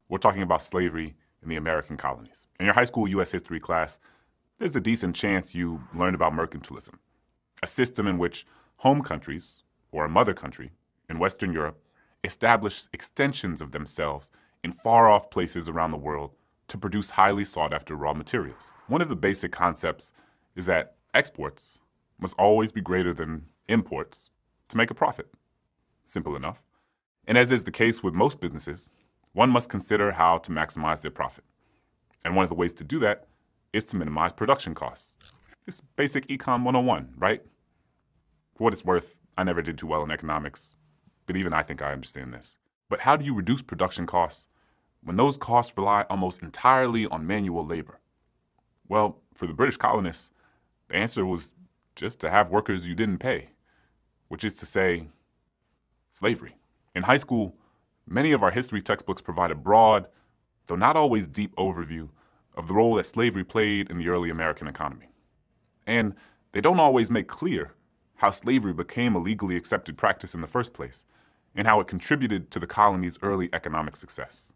We're talking about slavery in the American colonies. In your high school U.S. history class, there's a decent chance you learned about mercantilism, a system in which home countries, or a mother country, in Western Europe, established extensions of themselves in far-off places around the world to produce highly sought-after raw materials. One of the basic concepts is that exports must always be greater than imports to make a profit. Simple enough. And as is the case with most businesses, one must consider how to maximize their profit. And one of the ways to do that is to minimize production costs. It's basic econ 101, right? For what it's worth, I never did too well in economics, but even I think I understand this. But how do you reduce production costs when those costs rely almost entirely on manual labor? Well, for the British colonists, the answer was just to have workers you didn't pay, which is to say, slavery. In high school, many of our history textbooks provide a broad, though not always deep overview of the role that slavery played in the early American economy. And they don't always make clear how slavery became a legally accepted practice in the first place, and how it contributed to the colony's early economic success.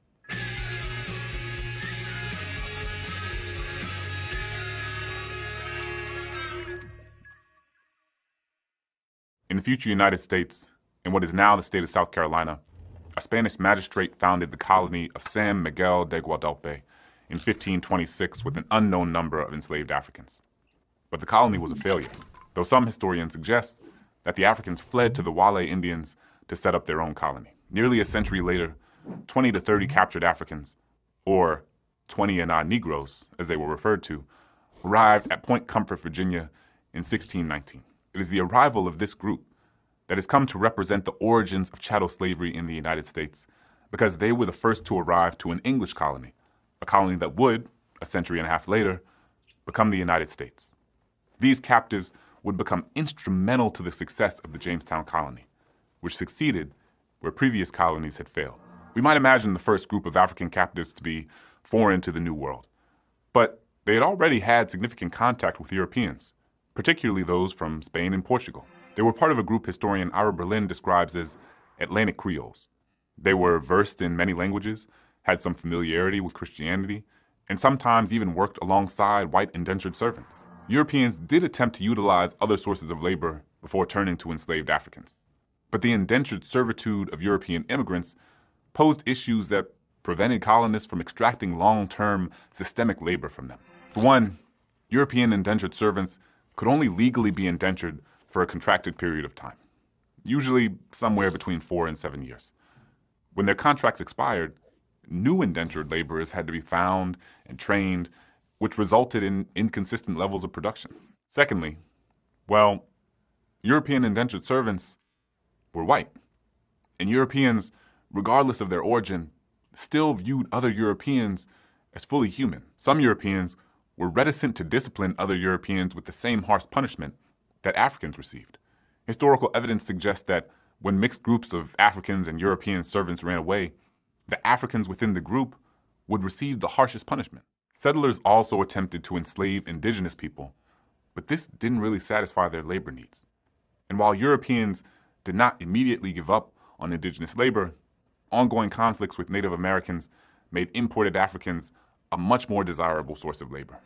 In the future United States, in what is now the state of South Carolina, a Spanish magistrate founded the colony of San Miguel de Guadalupe in 1526 with an unknown number of enslaved Africans. But the colony was a failure, though some historians suggest that the Africans fled to the Wale Indians to set up their own colony. Nearly a century later, 20 to 30 captured Africans, or 20 and odd Negroes, as they were referred to, arrived at Point Comfort, Virginia in 1619. It is the arrival of this group that has come to represent the origins of chattel slavery in the United States, because they were the first to arrive to an English colony, a colony that would, a century and a half later, become the United States. These captives would become instrumental to the success of the Jamestown colony, which succeeded where previous colonies had failed. We might imagine the first group of African captives to be foreign to the New World, but they had already had significant contact with Europeans, particularly those from Spain and Portugal. They were part of a group historian Ira Berlin describes as Atlantic Creoles. They were versed in many languages, had some familiarity with Christianity, and sometimes even worked alongside white indentured servants. Europeans did attempt to utilize other sources of labor before turning to enslaved Africans. But the indentured servitude of European immigrants posed issues that prevented colonists from extracting long-term systemic labor from them. For one, European indentured servants could only legally be indentured for a contracted period of time, usually somewhere between 4 and 7 years. When their contracts expired, new indentured laborers had to be found and trained, which resulted in inconsistent levels of production. Secondly, well, European indentured servants were white, and Europeans, regardless of their origin, still viewed other Europeans as fully human. Some Europeans were reticent to discipline other Europeans with the same harsh punishment that Africans received. Historical evidence suggests that when mixed groups of Africans and European servants ran away, the Africans within the group would receive the harshest punishment. Settlers also attempted to enslave indigenous people, but this didn't really satisfy their labor needs. And while Europeans did not immediately give up on indigenous labor, ongoing conflicts with Native Americans made imported Africans a much more desirable source of labor.